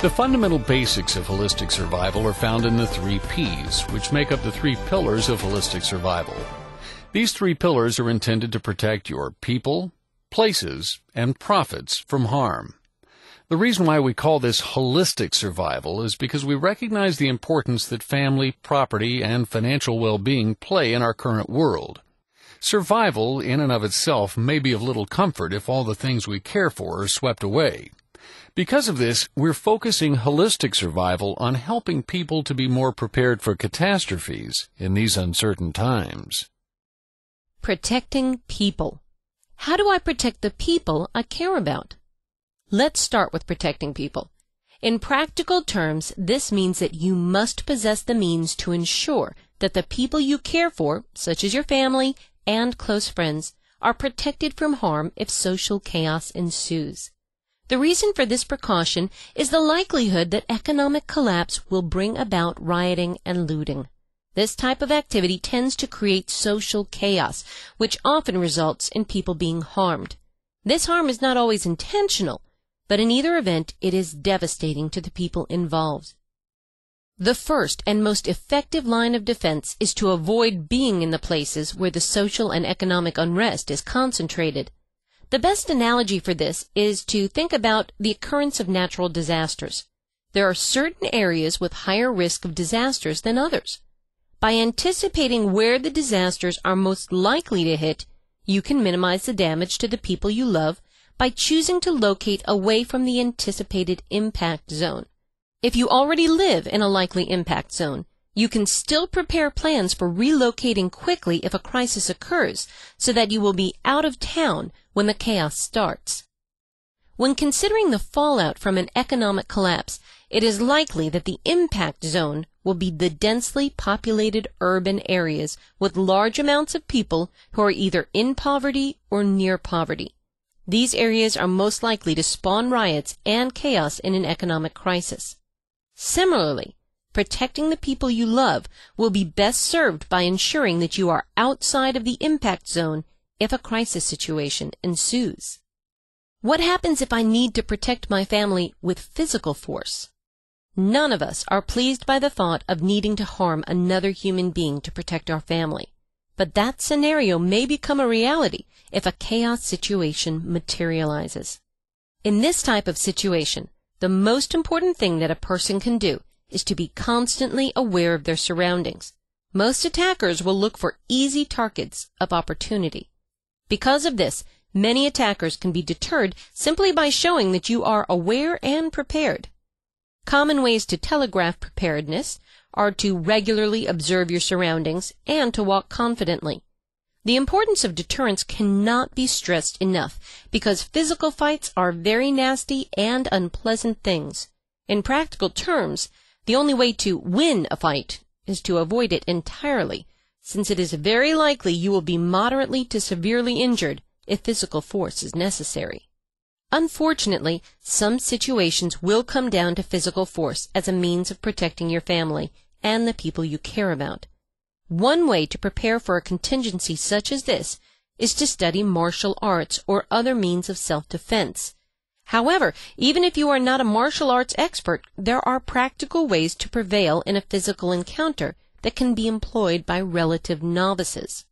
The fundamental basics of holistic survival are found in the 3 P's, which make up the 3 pillars of holistic survival. These 3 pillars are intended to protect your people, places, and profits from harm. The reason why we call this holistic survival is because we recognize the importance that family, property, and financial well-being play in our current world. Survival, in and of itself, may be of little comfort if all the things we care for are swept away. Because of this, we're focusing holistic survival on helping people to be more prepared for catastrophes in these uncertain times. Protecting people. How do I protect the people I care about? Let's start with protecting people. In practical terms, this means that you must possess the means to ensure that the people you care for, such as your family and close friends, are protected from harm if social chaos ensues. The reason for this precaution is the likelihood that economic collapse will bring about rioting and looting. This type of activity tends to create social chaos, which often results in people being harmed. This harm is not always intentional, but in either event, it is devastating to the people involved. The first and most effective line of defense is to avoid being in the places where the social and economic unrest is concentrated. The best analogy for this is to think about the occurrence of natural disasters. There are certain areas with higher risk of disasters than others. By anticipating where the disasters are most likely to hit, you can minimize the damage to the people you love by choosing to locate away from the anticipated impact zone. If you already live in a likely impact zone, you can still prepare plans for relocating quickly if a crisis occurs so that you will be out of town when the chaos starts. When considering the fallout from an economic collapse, it is likely that the impact zone will be the densely populated urban areas with large amounts of people who are either in poverty or near poverty. These areas are most likely to spawn riots and chaos in an economic crisis. Similarly, protecting the people you love will be best served by ensuring that you are outside of the impact zone if a crisis situation ensues. What happens if I need to protect my family with physical force? None of us are pleased by the thought of needing to harm another human being to protect our family. But that scenario may become a reality if a chaos situation materializes. In this type of situation, the most important thing that a person can do is to be constantly aware of their surroundings. Most attackers will look for easy targets of opportunity. Because of this, many attackers can be deterred simply by showing that you are aware and prepared. Common ways to telegraph preparedness are to regularly observe your surroundings and to walk confidently. The importance of deterrence cannot be stressed enough because physical fights are very nasty and unpleasant things. In practical terms, the only way to win a fight is to avoid it entirely, since it is very likely you will be moderately to severely injured if physical force is necessary. Unfortunately, some situations will come down to physical force as a means of protecting your family and the people you care about. One way to prepare for a contingency such as this is to study martial arts or other means of self-defense. However, even if you are not a martial arts expert, there are practical ways to prevail in a physical encounter that can be employed by relative novices.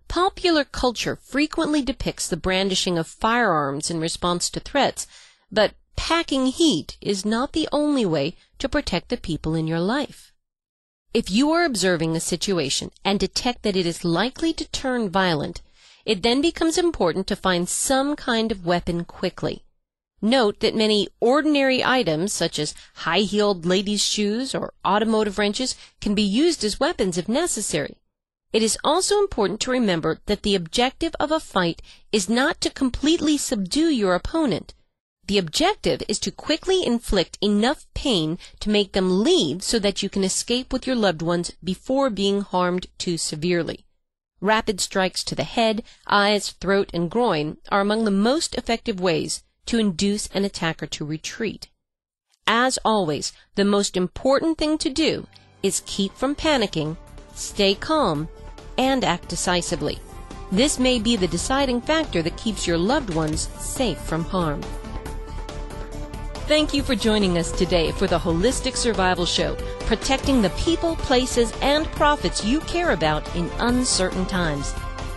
Popular culture frequently depicts the brandishing of firearms in response to threats, but packing heat is not the only way to protect the people in your life. If you are observing a situation and detect that it is likely to turn violent, it then becomes important to find some kind of weapon quickly. Note that many ordinary items, such as high-heeled ladies' shoes or automotive wrenches, can be used as weapons if necessary. It is also important to remember that the objective of a fight is not to completely subdue your opponent. The objective is to quickly inflict enough pain to make them leave so that you can escape with your loved ones before being harmed too severely. Rapid strikes to the head, eyes, throat, and groin are among the most effective ways to induce an attacker to retreat. As always, the most important thing to do is keep from panicking, stay calm, and act decisively. This may be the deciding factor that keeps your loved ones safe from harm. Thank you for joining us today for the Holistic Survival Show, protecting the people, places, and profits you care about in uncertain times.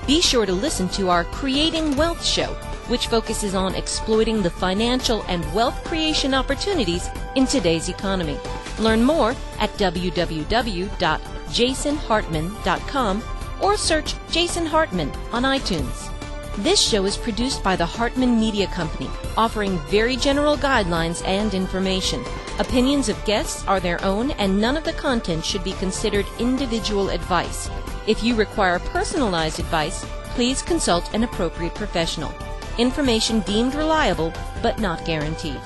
Be sure to listen to our Creating Wealth show, which focuses on exploiting the financial and wealth creation opportunities in today's economy. Learn more at www.jasonhartman.com or search Jason Hartman on iTunes. This show is produced by the Hartman Media Company, offering very general guidelines and information. Opinions of guests are their own, and none of the content should be considered individual advice. If you require personalized advice, please consult an appropriate professional. Information deemed reliable, but not guaranteed.